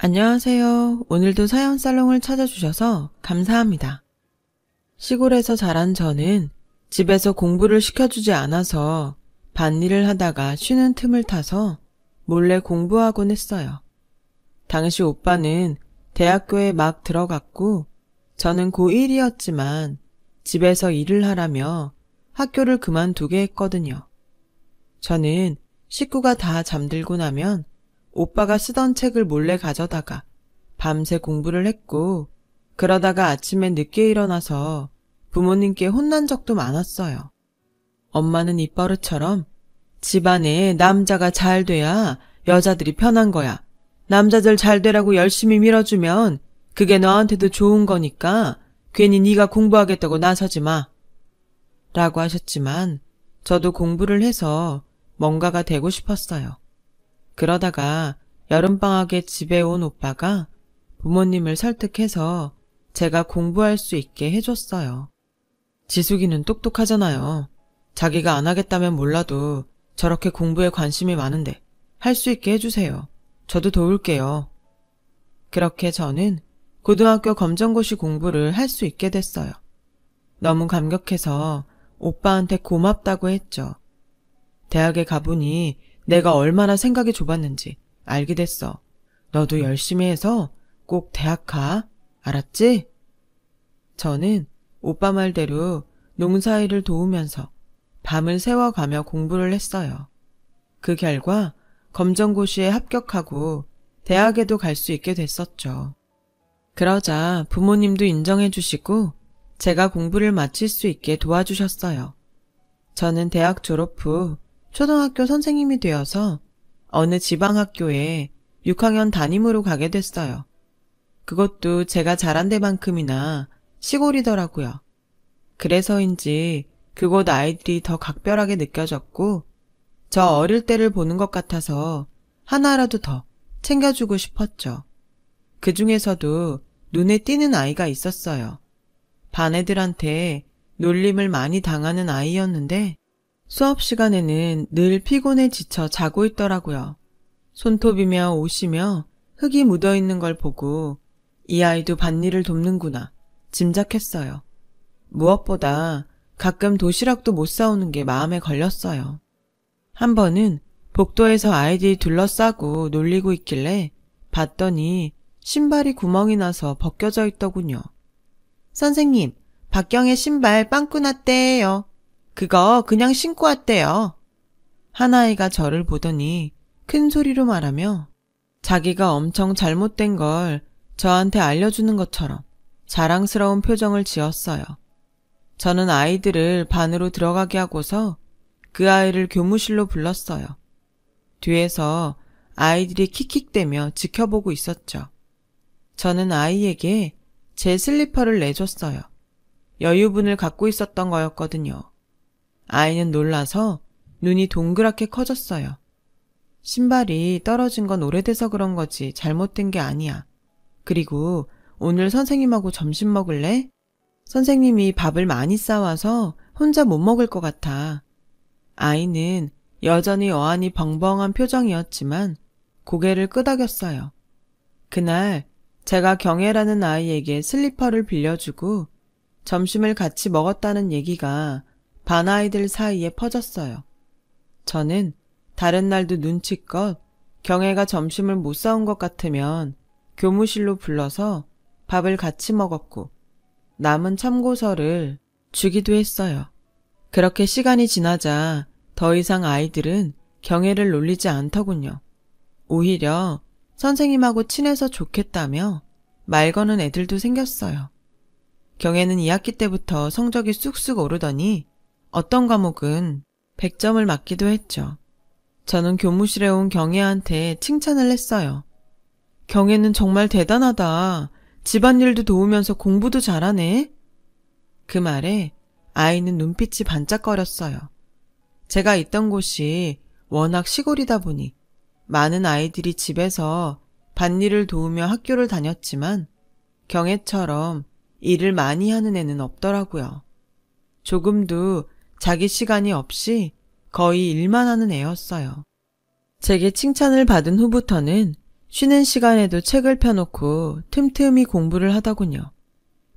안녕하세요. 오늘도 사연 살롱을 찾아주셔서 감사합니다. 시골에서 자란 저는 집에서 공부를 시켜주지 않아서 밭일을 하다가 쉬는 틈을 타서 몰래 공부하곤 했어요. 당시 오빠는 대학교에 막 들어갔고 저는 고1이었지만 집에서 일을 하라며 학교를 그만두게 했거든요. 저는 식구가 다 잠들고 나면 오빠가 쓰던 책을 몰래 가져다가 밤새 공부를 했고 그러다가 아침에 늦게 일어나서 부모님께 혼난 적도 많았어요. 엄마는 입버릇처럼 집안에 남자가 잘 돼야 여자들이 편한 거야. 남자들 잘 되라고 열심히 밀어주면 그게 너한테도 좋은 거니까 괜히 네가 공부하겠다고 나서지 마. 라고 하셨지만 저도 공부를 해서 뭔가가 되고 싶었어요. 그러다가 여름방학에 집에 온 오빠가 부모님을 설득해서 제가 공부할 수 있게 해줬어요. 지숙이는 똑똑하잖아요. 자기가 안 하겠다면 몰라도 저렇게 공부에 관심이 많은데 할 수 있게 해주세요. 저도 도울게요. 그렇게 저는 고등학교 검정고시 공부를 할 수 있게 됐어요. 너무 감격해서 오빠한테 고맙다고 했죠. 대학에 가보니 내가 얼마나 생각이 좁았는지 알게 됐어. 너도 열심히 해서 꼭 대학 가. 알았지? 저는 오빠 말대로 농사일을 도우면서 밤을 새워가며 공부를 했어요. 그 결과 검정고시에 합격하고 대학에도 갈 수 있게 됐었죠. 그러자 부모님도 인정해 주시고 제가 공부를 마칠 수 있게 도와주셨어요. 저는 대학 졸업 후 초등학교 선생님이 되어서 어느 지방학교에 6학년 담임으로 가게 됐어요. 그것도 제가 잘한 데만큼이나 시골이더라고요. 그래서인지 그곳 아이들이 더 각별하게 느껴졌고 저 어릴 때를 보는 것 같아서 하나라도 더 챙겨주고 싶었죠. 그 중에서도 눈에 띄는 아이가 있었어요. 반 애들한테 놀림을 많이 당하는 아이였는데 수업 시간에는 늘 피곤해 지쳐 자고 있더라고요. 손톱이며 옷이며 흙이 묻어있는 걸 보고 이 아이도 밭일을 돕는구나 짐작했어요. 무엇보다 가끔 도시락도 못 싸오는 게 마음에 걸렸어요. 한 번은 복도에서 아이들이 둘러싸고 놀리고 있길래 봤더니 신발이 구멍이 나서 벗겨져 있더군요. 선생님, 박경의 신발 빵꾸 났대요. 그거 그냥 신고 왔대요. 한 아이가 저를 보더니 큰 소리로 말하며 자기가 엄청 잘못된 걸 저한테 알려주는 것처럼 자랑스러운 표정을 지었어요. 저는 아이들을 반으로 들어가게 하고서 그 아이를 교무실로 불렀어요. 뒤에서 아이들이 킥킥대며 지켜보고 있었죠. 저는 아이에게 제 슬리퍼를 내줬어요. 여유분을 갖고 있었던 거였거든요. 아이는 놀라서 눈이 동그랗게 커졌어요. 신발이 떨어진 건 오래돼서 그런 거지 잘못된 게 아니야. 그리고 오늘 선생님하고 점심 먹을래? 선생님이 밥을 많이 싸와서 혼자 못 먹을 것 같아. 아이는 여전히 어안이 벙벙한 표정이었지만 고개를 끄덕였어요. 그날 제가 경애라는 아이에게 슬리퍼를 빌려주고 점심을 같이 먹었다는 얘기가 반 아이들 사이에 퍼졌어요. 저는 다른 날도 눈치껏 경애가 점심을 못 사온 것 같으면 교무실로 불러서 밥을 같이 먹었고 남은 참고서를 주기도 했어요. 그렇게 시간이 지나자 더 이상 아이들은 경애를 놀리지 않더군요. 오히려 선생님하고 친해서 좋겠다며 말 거는 애들도 생겼어요. 경애는 2학기 때부터 성적이 쑥쑥 오르더니 어떤 과목은 100점을 맞기도 했죠. 저는 교무실에 온 경애한테 칭찬을 했어요. 경애는 정말 대단하다. 집안일도 도우면서 공부도 잘하네. 그 말에 아이는 눈빛이 반짝거렸어요. 제가 있던 곳이 워낙 시골이다 보니 많은 아이들이 집에서 밭일을 도우며 학교를 다녔지만 경애처럼 일을 많이 하는 애는 없더라고요. 조금도 자기 시간이 없이 거의 일만 하는 애였어요. 제게 칭찬을 받은 후부터는 쉬는 시간에도 책을 펴놓고 틈틈이 공부를 하더군요.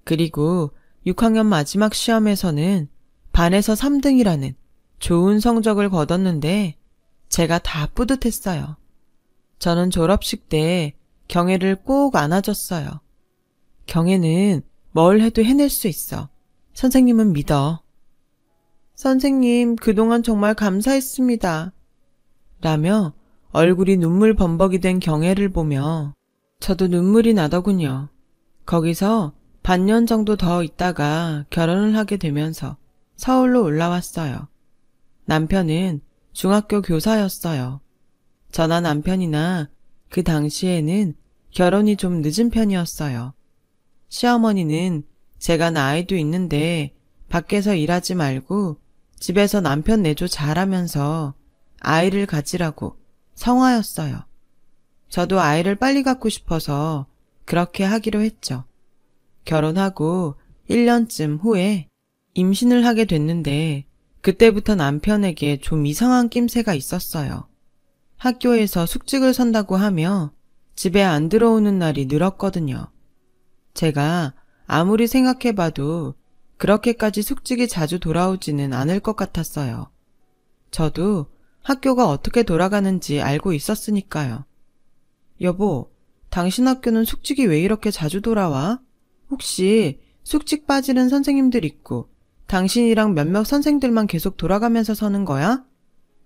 그리고 6학년 마지막 시험에서는 반에서 3등이라는 좋은 성적을 거뒀는데 제가 다 뿌듯했어요. 저는 졸업식 때 경애를 꼭 안아줬어요. 경애는 뭘 해도 해낼 수 있어. 선생님은 믿어. 선생님, 그동안 정말 감사했습니다. 라며 얼굴이 눈물 범벅이 된 경애를 보며 저도 눈물이 나더군요. 거기서 반년 정도 더 있다가 결혼을 하게 되면서 서울로 올라왔어요. 남편은 중학교 교사였어요. 저나 남편이나 그 당시에는 결혼이 좀 늦은 편이었어요. 시어머니는 제가 나이도 있는데 밖에서 일하지 말고 집에서 남편 내조 잘하면서 아이를 가지라고 성화였어요. 저도 아이를 빨리 갖고 싶어서 그렇게 하기로 했죠. 결혼하고 1년쯤 후에 임신을 하게 됐는데 그때부터 남편에게 좀 이상한 낌새가 있었어요. 학교에서 숙직을 선다고 하며 집에 안 들어오는 날이 늘었거든요. 제가 아무리 생각해봐도 그렇게까지 숙직이 자주 돌아오지는 않을 것 같았어요. 저도 학교가 어떻게 돌아가는지 알고 있었으니까요. 여보, 당신 학교는 숙직이 왜 이렇게 자주 돌아와? 혹시 숙직 빠지는 선생님들 있고 당신이랑 몇몇 선생들만 계속 돌아가면서 서는 거야?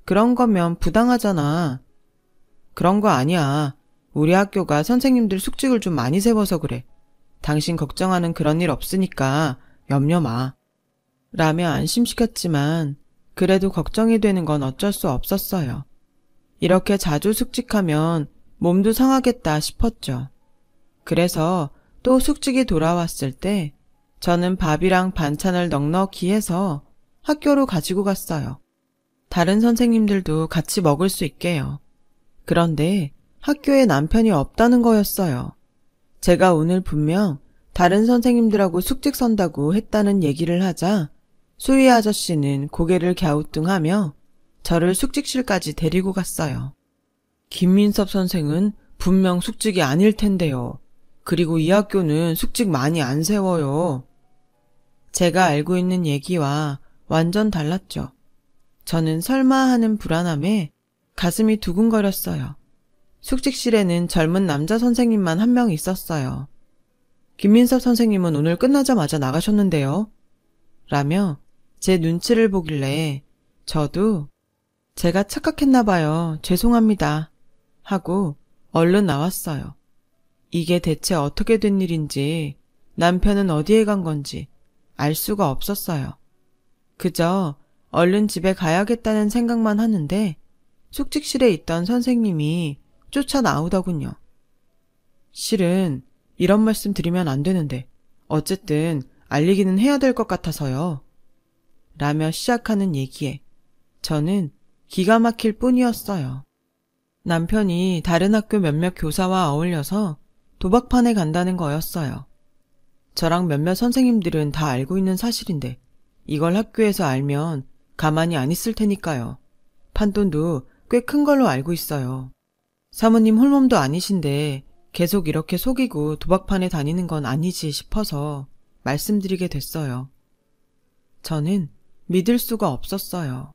그런 거면 부당하잖아. 그런 거 아니야. 우리 학교가 선생님들 숙직을 좀 많이 세워서 그래. 당신 걱정하는 그런 일 없으니까 염려 마. 라며 안심시켰지만 그래도 걱정이 되는 건 어쩔 수 없었어요. 이렇게 자주 숙직하면 몸도 상하겠다 싶었죠. 그래서 또 숙직이 돌아왔을 때 저는 밥이랑 반찬을 넉넉히 해서 학교로 가지고 갔어요. 다른 선생님들도 같이 먹을 수 있게요. 그런데 학교에 남편이 없다는 거였어요. 제가 오늘 분명 다른 선생님들하고 숙직 선다고 했다는 얘기를 하자 수희 아저씨는 고개를 갸우뚱하며 저를 숙직실까지 데리고 갔어요. 김민섭 선생은 분명 숙직이 아닐 텐데요. 그리고 이 학교는 숙직 많이 안 세워요. 제가 알고 있는 얘기와 완전 달랐죠. 저는 설마 하는 불안함에 가슴이 두근거렸어요. 숙직실에는 젊은 남자 선생님만 한 명 있었어요. 김민섭 선생님은 오늘 끝나자마자 나가셨는데요. 라며 제 눈치를 보길래 저도 제가 착각했나 봐요. 죄송합니다. 하고 얼른 나왔어요. 이게 대체 어떻게 된 일인지 남편은 어디에 간 건지 알 수가 없었어요. 그저 얼른 집에 가야겠다는 생각만 하는데 숙직실에 있던 선생님이 쫓아 나오더군요. 실은 이런 말씀 드리면 안 되는데 어쨌든 알리기는 해야 될 것 같아서요. 라며 시작하는 얘기에 저는 기가 막힐 뿐이었어요. 남편이 다른 학교 몇몇 교사와 어울려서 도박판에 간다는 거였어요. 저랑 몇몇 선생님들은 다 알고 있는 사실인데 이걸 학교에서 알면 가만히 안 있을 테니까요. 판돈도 꽤 큰 걸로 알고 있어요. 사모님 홀몸도 아니신데 계속 이렇게 속이고 도박판에 다니는 건 아니지 싶어서 말씀드리게 됐어요. 저는 믿을 수가 없었어요.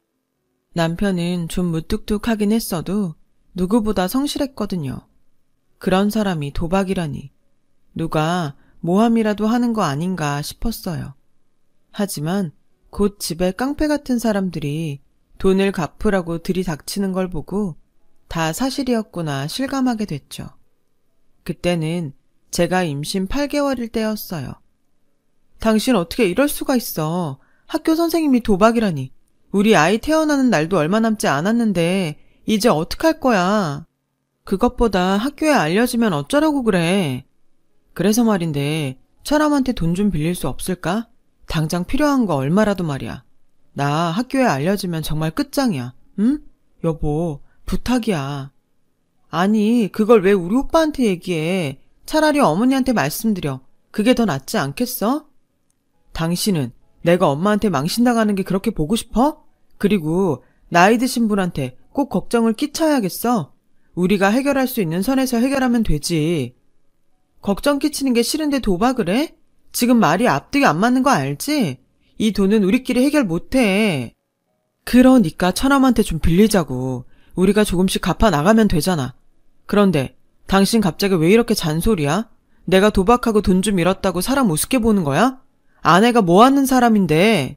남편은 좀 무뚝뚝하긴 했어도 누구보다 성실했거든요. 그런 사람이 도박이라니 누가 모함이라도 하는 거 아닌가 싶었어요. 하지만 곧 집에 깡패 같은 사람들이 돈을 갚으라고 들이닥치는 걸 보고 다 사실이었구나 실감하게 됐죠. 그때는 제가 임신 8개월일 때였어요. 당신 어떻게 이럴 수가 있어. 학교 선생님이 도박이라니. 우리 아이 태어나는 날도 얼마 남지 않았는데 이제 어떡할 거야. 그것보다 학교에 알려지면 어쩌라고 그래. 그래서 말인데 사람한테 돈 좀 빌릴 수 없을까? 당장 필요한 거 얼마라도 말이야. 나 학교에 알려지면 정말 끝장이야. 응? 여보, 부탁이야. 아니, 그걸 왜 우리 오빠한테 얘기해. 차라리 어머니한테 말씀드려. 그게 더 낫지 않겠어? 당신은 내가 엄마한테 망신당하는 게 그렇게 보고 싶어? 그리고 나이 드신 분한테 꼭 걱정을 끼쳐야겠어? 우리가 해결할 수 있는 선에서 해결하면 되지. 걱정 끼치는 게 싫은데 도박을 해? 지금 말이 앞뒤가 안 맞는 거 알지? 이 돈은 우리끼리 해결 못해. 그러니까 천엄한테 좀 빌리자고. 우리가 조금씩 갚아 나가면 되잖아. 그런데 당신 갑자기 왜 이렇게 잔소리야? 내가 도박하고 돈 좀 잃었다고 사람 우습게 보는 거야? 아내가 뭐 하는 사람인데.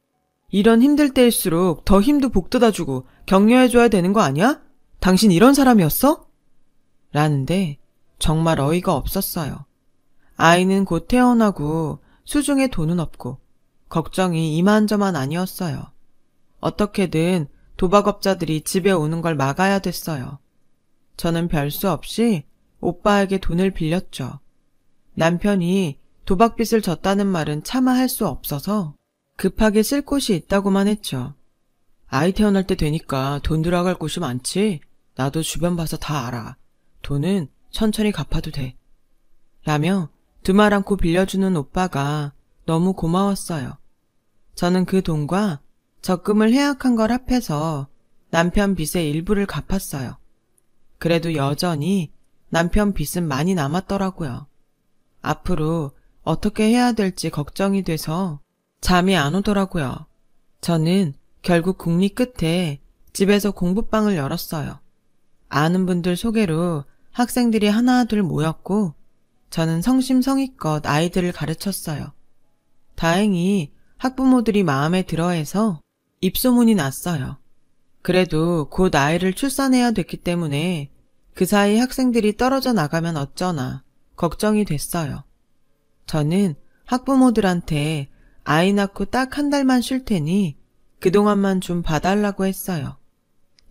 이런 힘들 때일수록 더 힘도 복돋아주고 격려해줘야 되는 거 아니야? 당신 이런 사람이었어? 라는데 정말 어이가 없었어요. 아이는 곧 태어나고 수중에 돈은 없고 걱정이 이만저만 아니었어요. 어떻게든 도박업자들이 집에 오는 걸 막아야 됐어요. 저는 별 수 없이 오빠에게 돈을 빌렸죠. 남편이 도박빚을 졌다는 말은 차마 할 수 없어서 급하게 쓸 곳이 있다고만 했죠. 아이 태어날 때 되니까 돈 들어갈 곳이 많지? 나도 주변 봐서 다 알아. 돈은 천천히 갚아도 돼. 라며 두 말 않고 빌려주는 오빠가 너무 고마웠어요. 저는 그 돈과 적금을 해약한 걸 합해서 남편 빚의 일부를 갚았어요. 그래도 여전히 남편 빚은 많이 남았더라고요. 앞으로 어떻게 해야 될지 걱정이 돼서 잠이 안 오더라고요. 저는 결국 국리 끝에 집에서 공부방을 열었어요. 아는 분들 소개로 학생들이 하나둘 모였고 저는 성심성의껏 아이들을 가르쳤어요. 다행히 학부모들이 마음에 들어해서 입소문이 났어요. 그래도 곧 아이를 출산해야 됐기 때문에 그 사이 학생들이 떨어져 나가면 어쩌나 걱정이 됐어요. 저는 학부모들한테 아이 낳고 딱 한 달만 쉴 테니 그동안만 좀 봐달라고 했어요.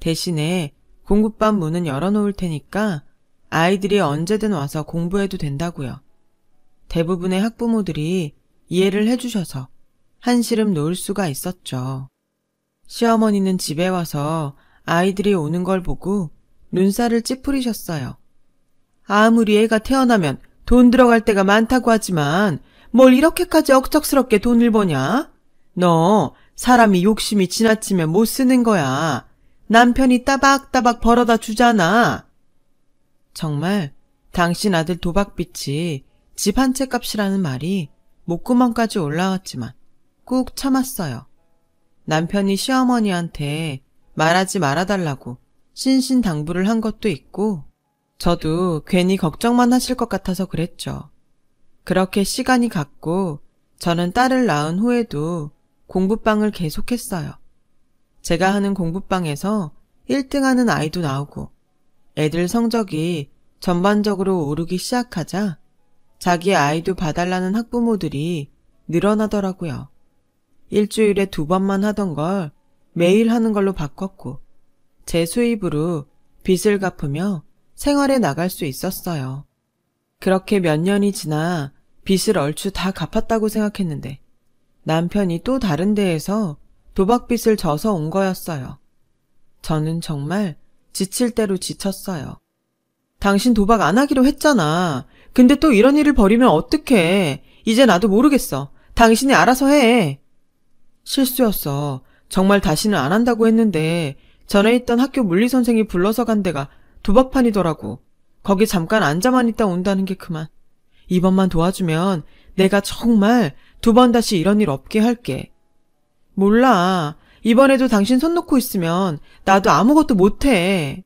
대신에 공부반 문은 열어놓을 테니까 아이들이 언제든 와서 공부해도 된다고요. 대부분의 학부모들이 이해를 해주셔서 한시름 놓을 수가 있었죠. 시어머니는 집에 와서 아이들이 오는 걸 보고 눈살을 찌푸리셨어요. 아무리 애가 태어나면 돈 들어갈 때가 많다고 하지만 뭘 이렇게까지 억척스럽게 돈을 버냐? 너 사람이 욕심이 지나치면 못 쓰는 거야. 남편이 따박따박 벌어다 주잖아. 정말 당신 아들 도박빚이 집 한 채 값이라는 말이 목구멍까지 올라왔지만 꾹 참았어요. 남편이 시어머니한테 말하지 말아달라고 신신당부를 한 것도 있고 저도 괜히 걱정만 하실 것 같아서 그랬죠. 그렇게 시간이 갔고 저는 딸을 낳은 후에도 공부방을 계속했어요. 제가 하는 공부방에서 1등하는 아이도 나오고 애들 성적이 전반적으로 오르기 시작하자 자기 아이도 봐달라는 학부모들이 늘어나더라고요. 일주일에 2번만 하던 걸 매일 하는 걸로 바꿨고 제 수입으로 빚을 갚으며 생활에 나갈 수 있었어요. 그렇게 몇 년이 지나 빚을 얼추 다 갚았다고 생각했는데 남편이 또 다른 데에서 도박빚을 져서 온 거였어요. 저는 정말 지칠 대로 지쳤어요. 당신 도박 안 하기로 했잖아. 근데 또 이런 일을 벌이면 어떡해. 이제 나도 모르겠어. 당신이 알아서 해. 실수였어. 정말 다시는 안 한다고 했는데 전에 있던 학교 물리선생이 불러서 간 데가 도박판이더라고. 거기 잠깐 앉아만 있다 온다는 게 그만. 이번만 도와주면 내가 정말 2번 다시 이런 일 없게 할게. 몰라. 이번에도 당신 손 놓고 있으면 나도 아무것도 못해.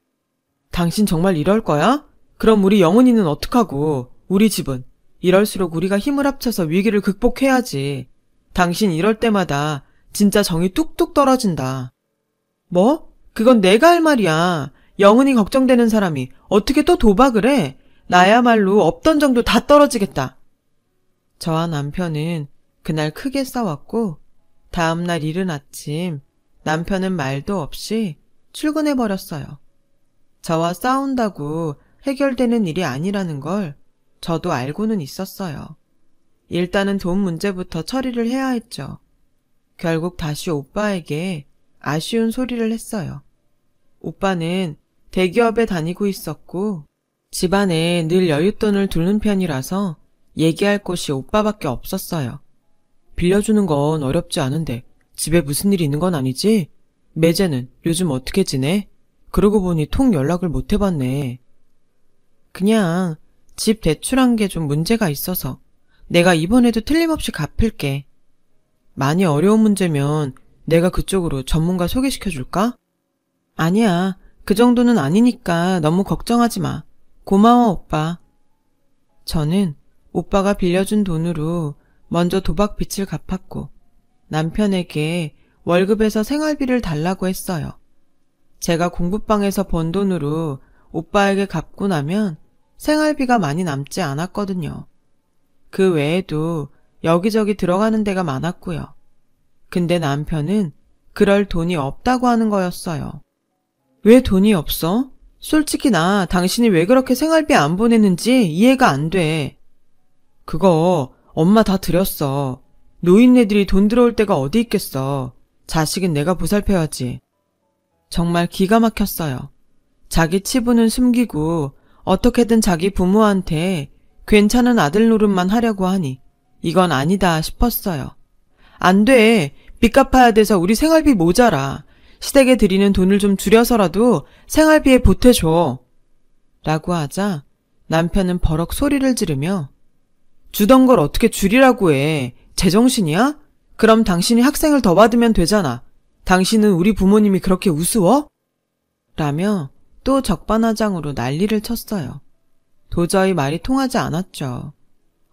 당신 정말 이럴 거야? 그럼 우리 영훈이는 어떡하고? 우리 집은? 이럴수록 우리가 힘을 합쳐서 위기를 극복해야지. 당신 이럴 때마다 진짜 정이 뚝뚝 떨어진다. 뭐? 그건 내가 할 말이야. 영훈이 걱정되는 사람이 어떻게 또 도박을 해? 나야말로 없던 정도 다 떨어지겠다. 저와 남편은 그날 크게 싸웠고 다음날 이른 아침 남편은 말도 없이 출근해버렸어요. 저와 싸운다고 해결되는 일이 아니라는 걸 저도 알고는 있었어요. 일단은 돈 문제부터 처리를 해야 했죠. 결국 다시 오빠에게 아쉬운 소리를 했어요. 오빠는 대기업에 다니고 있었고 집안에 늘 여윳돈을 두는 편이라서 얘기할 곳이 오빠밖에 없었어요. 빌려주는 건 어렵지 않은데 집에 무슨 일 있는 건 아니지? 매제는 요즘 어떻게 지내? 그러고 보니 통 연락을 못 해봤네. 그냥 집 대출한 게 좀 문제가 있어서 내가 이번에도 틀림없이 갚을게. 많이 어려운 문제면 내가 그쪽으로 전문가 소개시켜줄까? 아니야. 그 정도는 아니니까 너무 걱정하지 마. 고마워, 오빠. 저는 오빠가 빌려준 돈으로 먼저 도박 빚을 갚았고 남편에게 월급에서 생활비를 달라고 했어요. 제가 공부방에서 번 돈으로 오빠에게 갚고 나면 생활비가 많이 남지 않았거든요. 그 외에도 여기저기 들어가는 데가 많았고요. 근데 남편은 그럴 돈이 없다고 하는 거였어요. 왜 돈이 없어? 솔직히 나 당신이 왜 그렇게 생활비 안 보내는지 이해가 안 돼. 그거 엄마 다 드렸어. 노인네들이 돈 들어올 때가 어디 있겠어. 자식은 내가 보살펴야지. 정말 기가 막혔어요. 자기 치부는 숨기고 어떻게든 자기 부모한테 괜찮은 아들 노릇만 하려고 하니 이건 아니다 싶었어요. 안 돼. 빚 갚아야 돼서 우리 생활비 모자라. 시댁에 드리는 돈을 좀 줄여서라도 생활비에 보태줘. 라고 하자 남편은 버럭 소리를 지르며 주던 걸 어떻게 줄이라고 해. 제정신이야? 그럼 당신이 학생을 더 받으면 되잖아. 당신은 우리 부모님이 그렇게 우스워? 라며 또 적반하장으로 난리를 쳤어요. 도저히 말이 통하지 않았죠.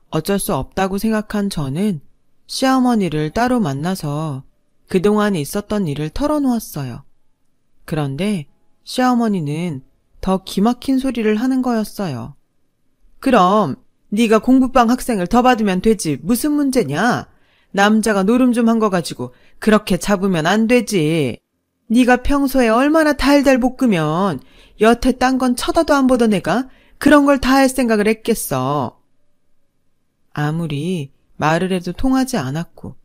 어쩔 수 없다고 생각한 저는 시어머니를 따로 만나서 그동안 있었던 일을 털어놓았어요. 그런데 시어머니는 더 기막힌 소리를 하는 거였어요. 그럼 네가 공부방 학생을 더 받으면 되지 무슨 문제냐? 남자가 노름 좀 한 거 가지고 그렇게 잡으면 안 되지. 네가 평소에 얼마나 달달 볶으면 여태 딴 건 쳐다도 안 보던 애가 그런 걸 다 할 생각을 했겠어. 아무리 말을 해도 통하지 않았고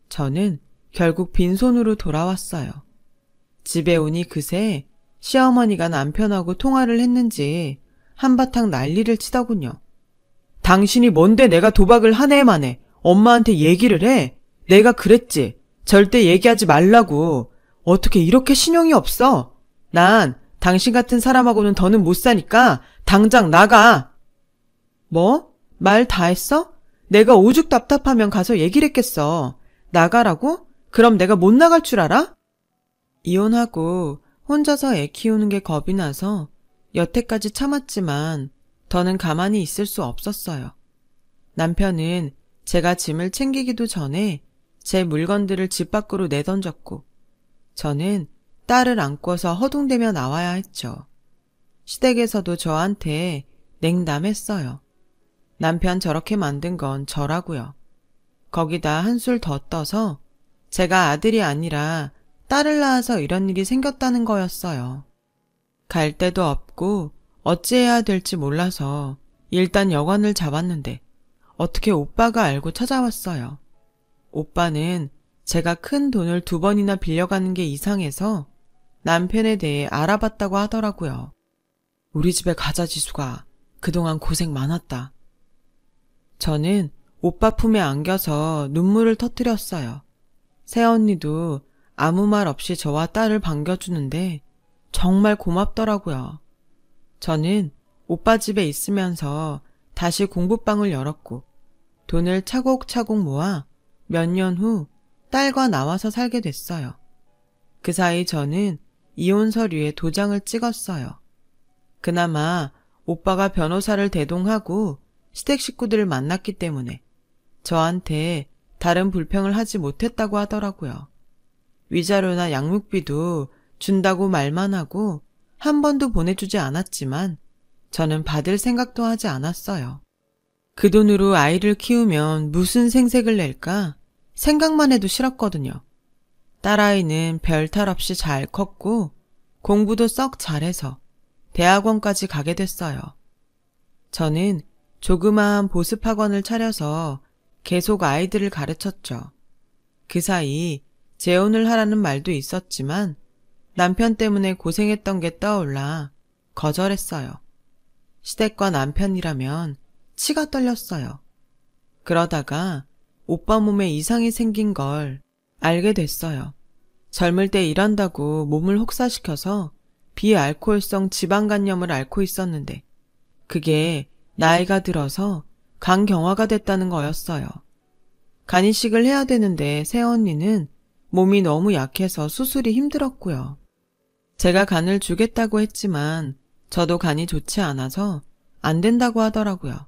저는 결국 빈손으로 돌아왔어요. 집에 오니 그새 시어머니가 남편하고 통화를 했는지 한바탕 난리를 치더군요. 당신이 뭔데 내가 도박을 한 해 만에 엄마한테 얘기를 해? 내가 그랬지. 절대 얘기하지 말라고. 어떻게 이렇게 신용이 없어? 난 당신 같은 사람하고는 더는 못 사니까 당장 나가. 뭐? 말 다 했어? 내가 오죽 답답하면 가서 얘기를 했겠어. 나가라고? 그럼 내가 못 나갈 줄 알아? 이혼하고 혼자서 애 키우는 게 겁이 나서 여태까지 참았지만 더는 가만히 있을 수 없었어요. 남편은 제가 짐을 챙기기도 전에 제 물건들을 집 밖으로 내던졌고 저는 딸을 안고서 허둥대며 나와야 했죠. 시댁에서도 저한테 냉담했어요. 남편 저렇게 만든 건 저라고요. 거기다 한술 더 떠서 제가 아들이 아니라 딸을 낳아서 이런 일이 생겼다는 거였어요. 갈 데도 없고 어찌해야 될지 몰라서 일단 여관을 잡았는데 어떻게 오빠가 알고 찾아왔어요. 오빠는 제가 큰 돈을 2번이나 빌려가는 게 이상해서 남편에 대해 알아봤다고 하더라고요. 우리 집에 가자 지수가. 그동안 고생 많았다. 저는 오빠 품에 안겨서 눈물을 터뜨렸어요. 새언니도 아무 말 없이 저와 딸을 반겨주는데 정말 고맙더라고요. 저는 오빠 집에 있으면서 다시 공부방을 열었고 돈을 차곡차곡 모아 몇 년 후 딸과 나와서 살게 됐어요. 그 사이 저는 이혼 서류에 도장을 찍었어요. 그나마 오빠가 변호사를 대동하고 시댁 식구들을 만났기 때문에 저한테 다른 불평을 하지 못했다고 하더라고요. 위자료나 양육비도 준다고 말만 하고 한 번도 보내주지 않았지만 저는 받을 생각도 하지 않았어요. 그 돈으로 아이를 키우면 무슨 생색을 낼까 생각만 해도 싫었거든요. 딸아이는 별 탈 없이 잘 컸고 공부도 썩 잘해서 대학원까지 가게 됐어요. 저는 조그마한 보습학원을 차려서 계속 아이들을 가르쳤죠. 그 사이 재혼을 하라는 말도 있었지만 남편 때문에 고생했던 게 떠올라 거절했어요. 시댁과 남편이라면 치가 떨렸어요. 그러다가 오빠 몸에 이상이 생긴 걸 알게 됐어요. 젊을 때 일한다고 몸을 혹사시켜서 비알코올성 지방간염을 앓고 있었는데 그게 나이가 들어서 간경화가 됐다는 거였어요. 간이식을 해야 되는데 새언니는 몸이 너무 약해서 수술이 힘들었고요. 제가 간을 주겠다고 했지만 저도 간이 좋지 않아서 안 된다고 하더라고요.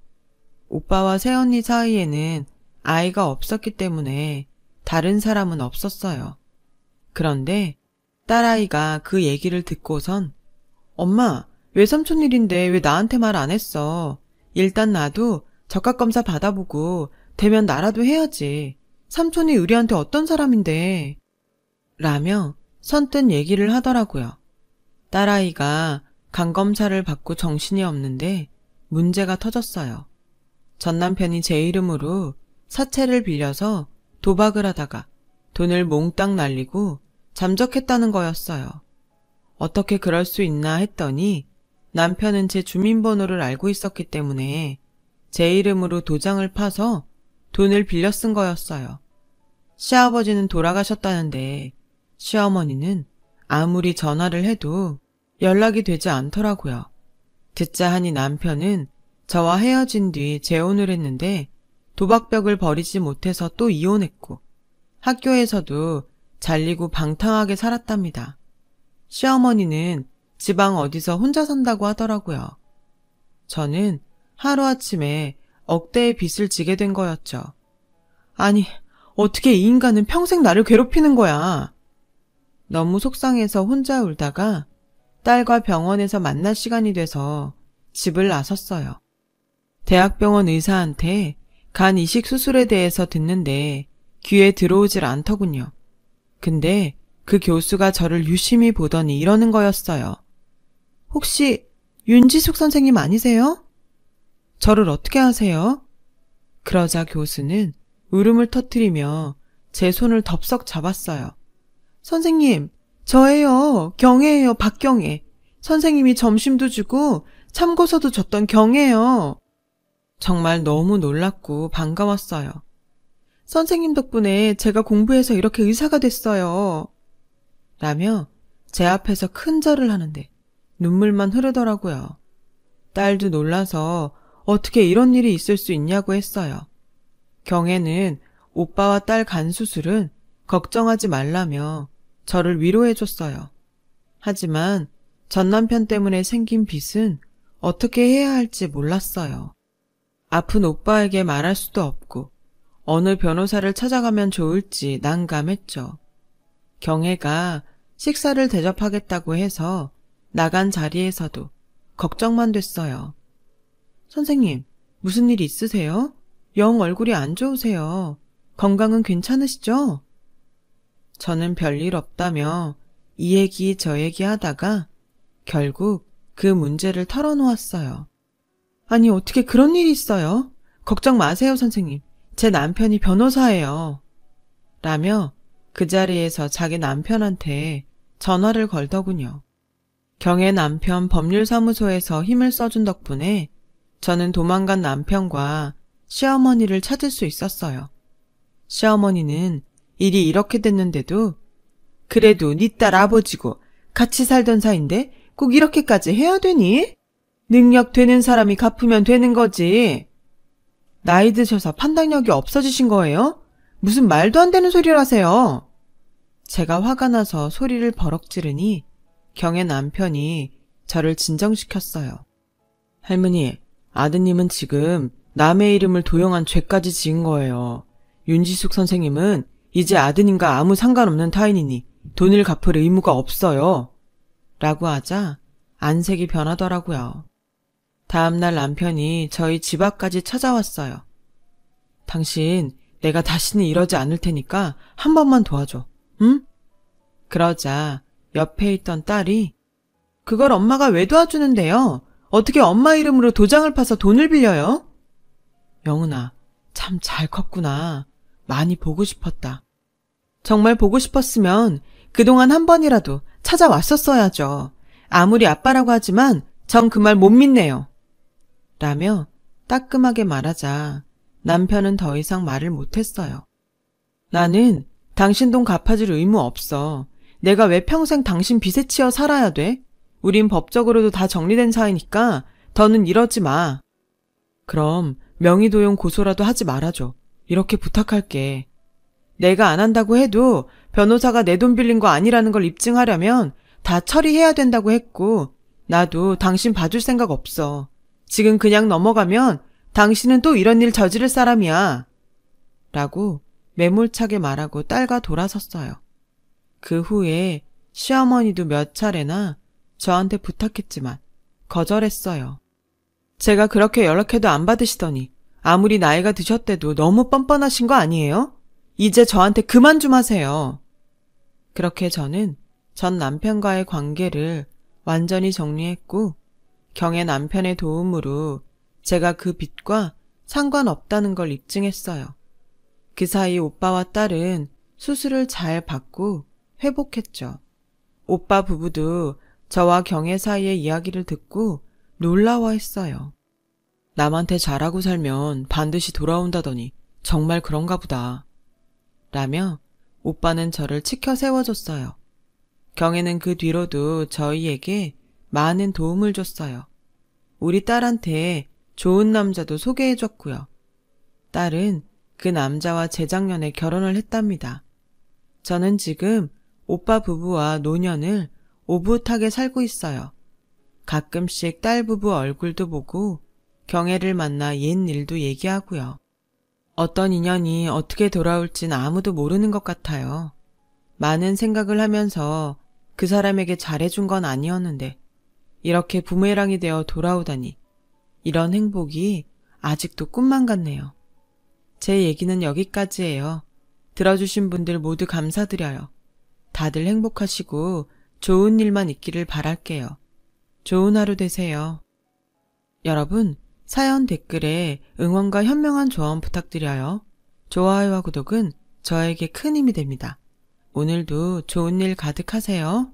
오빠와 새언니 사이에는 아이가 없었기 때문에 다른 사람은 없었어요. 그런데 딸아이가 그 얘기를 듣고선 엄마, 외삼촌 일인데 왜 나한테 말 안 했어? 일단 나도 적합검사 받아보고 되면 나라도 해야지. 삼촌이 우리한테 어떤 사람인데? 라며 선뜻 얘기를 하더라고요. 딸아이가 간검사를 받고 정신이 없는데 문제가 터졌어요. 전 남편이 제 이름으로 사채를 빌려서 도박을 하다가 돈을 몽땅 날리고 잠적했다는 거였어요. 어떻게 그럴 수 있나 했더니 남편은 제 주민번호를 알고 있었기 때문에 제 이름으로 도장을 파서 돈을 빌려 쓴 거였어요. 시아버지는 돌아가셨다는데 시어머니는 아무리 전화를 해도 연락이 되지 않더라고요. 듣자 하니 남편은 저와 헤어진 뒤 재혼을 했는데 도박벽을 버리지 못해서 또 이혼했고 학교에서도 잘리고 방탕하게 살았답니다. 시어머니는 지방 어디서 혼자 산다고 하더라고요. 저는 하루아침에 억대의 빚을 지게 된 거였죠. 아니, 어떻게 이 인간은 평생 나를 괴롭히는 거야. 너무 속상해서 혼자 울다가 딸과 병원에서 만날 시간이 돼서 집을 나섰어요. 대학병원 의사한테 간 이식 수술에 대해서 듣는데 귀에 들어오질 않더군요. 근데 그 교수가 저를 유심히 보더니 이러는 거였어요. 혹시 윤지숙 선생님 아니세요? 저를 어떻게 아세요? 그러자 교수는 울음을 터뜨리며 제 손을 덥석 잡았어요. 선생님, 저예요. 경애예요. 박경애. 선생님이 점심도 주고 참고서도 줬던 경애요. 정말 너무 놀랍고 반가웠어요. 선생님 덕분에 제가 공부해서 이렇게 의사가 됐어요. 라며 제 앞에서 큰 절을 하는데 눈물만 흐르더라고요. 딸도 놀라서 어떻게 이런 일이 있을 수 있냐고 했어요. 경애는 오빠와 딸 간 수술은 걱정하지 말라며 저를 위로해줬어요. 하지만 전 남편 때문에 생긴 빚은 어떻게 해야 할지 몰랐어요. 아픈 오빠에게 말할 수도 없고 어느 변호사를 찾아가면 좋을지 난감했죠. 경애가 식사를 대접하겠다고 해서 나간 자리에서도 걱정만 됐어요. 선생님, 무슨 일 있으세요? 영 얼굴이 안 좋으세요. 건강은 괜찮으시죠? 저는 별일 없다며 이 얘기 저 얘기 하다가 결국 그 문제를 털어놓았어요. 아니, 어떻게 그런 일이 있어요? 걱정 마세요, 선생님. 제 남편이 변호사예요. 라며 그 자리에서 자기 남편한테 전화를 걸더군요. 경애 남편 법률사무소에서 힘을 써준 덕분에 저는 도망간 남편과 시어머니를 찾을 수 있었어요. 시어머니는 일이 이렇게 됐는데도 그래도 네 딸 아버지고 같이 살던 사이인데 꼭 이렇게까지 해야 되니? 능력 되는 사람이 갚으면 되는 거지. 나이 드셔서 판단력이 없어지신 거예요? 무슨 말도 안 되는 소리를 하세요. 제가 화가 나서 소리를 버럭 지르니 경애 남편이 저를 진정시켰어요. 할머니, 아드님은 지금 남의 이름을 도용한 죄까지 지은 거예요. 윤지숙 선생님은 이제 아드님과 아무 상관없는 타인이니 돈을 갚을 의무가 없어요. 라고 하자 안색이 변하더라고요. 다음날 남편이 저희 집 앞까지 찾아왔어요. 당신, 내가 다시는 이러지 않을 테니까 한 번만 도와줘. 응? 그러자 옆에 있던 딸이 그걸 엄마가 왜 도와주는데요? 어떻게 엄마 이름으로 도장을 파서 돈을 빌려요? 영은아, 참 잘 컸구나. 많이 보고 싶었다. 정말 보고 싶었으면 그동안 한 번이라도 찾아왔었어야죠. 아무리 아빠라고 하지만 전 그 말 못 믿네요. 라며 따끔하게 말하자 남편은 더 이상 말을 못했어요. 나는 당신 돈 갚아줄 의무 없어. 내가 왜 평생 당신 빚에 치여 살아야 돼? 우린 법적으로도 다 정리된 사이니까 더는 이러지 마. 그럼 명의도용 고소라도 하지 말아줘. 이렇게 부탁할게. 내가 안 한다고 해도 변호사가 내 돈 빌린 거 아니라는 걸 입증하려면 다 처리해야 된다고 했고, 나도 당신 봐줄 생각 없어. 지금 그냥 넘어가면 당신은 또 이런 일 저지를 사람이야. 라고 매몰차게 말하고 딸과 돌아섰어요. 그 후에 시어머니도 몇 차례나 저한테 부탁했지만 거절했어요. 제가 그렇게 연락해도 안 받으시더니 아무리 나이가 드셨대도 너무 뻔뻔하신 거 아니에요? 이제 저한테 그만 좀 하세요. 그렇게 저는 전 남편과의 관계를 완전히 정리했고, 경혜 남편의 도움으로 제가 그 빚과 상관없다는 걸 입증했어요. 그 사이 오빠와 딸은 수술을 잘 받고 회복했죠. 오빠 부부도 저와 경혜 사이의 이야기를 듣고 놀라워했어요. 남한테 잘하고 살면 반드시 돌아온다더니 정말 그런가 보다. 라며 오빠는 저를 치켜 세워줬어요. 경혜는 그 뒤로도 저희에게 많은 도움을 줬어요. 우리 딸한테 좋은 남자도 소개해줬고요. 딸은 그 남자와 재작년에 결혼을 했답니다. 저는 지금 오빠 부부와 노년을 오붓하게 살고 있어요. 가끔씩 딸 부부 얼굴도 보고 경혜를 만나 옛 일도 얘기하고요. 어떤 인연이 어떻게 돌아올진 아무도 모르는 것 같아요. 많은 생각을 하면서 그 사람에게 잘해준 건 아니었는데 이렇게 부메랑이 되어 돌아오다니, 이런 행복이 아직도 꿈만 같네요. 제 얘기는 여기까지예요. 들어주신 분들 모두 감사드려요. 다들 행복하시고 좋은 일만 있기를 바랄게요. 좋은 하루 되세요. 여러분, 사연 댓글에 응원과 현명한 조언 부탁드려요. 좋아요와 구독은 저에게 큰 힘이 됩니다. 오늘도 좋은 일 가득하세요.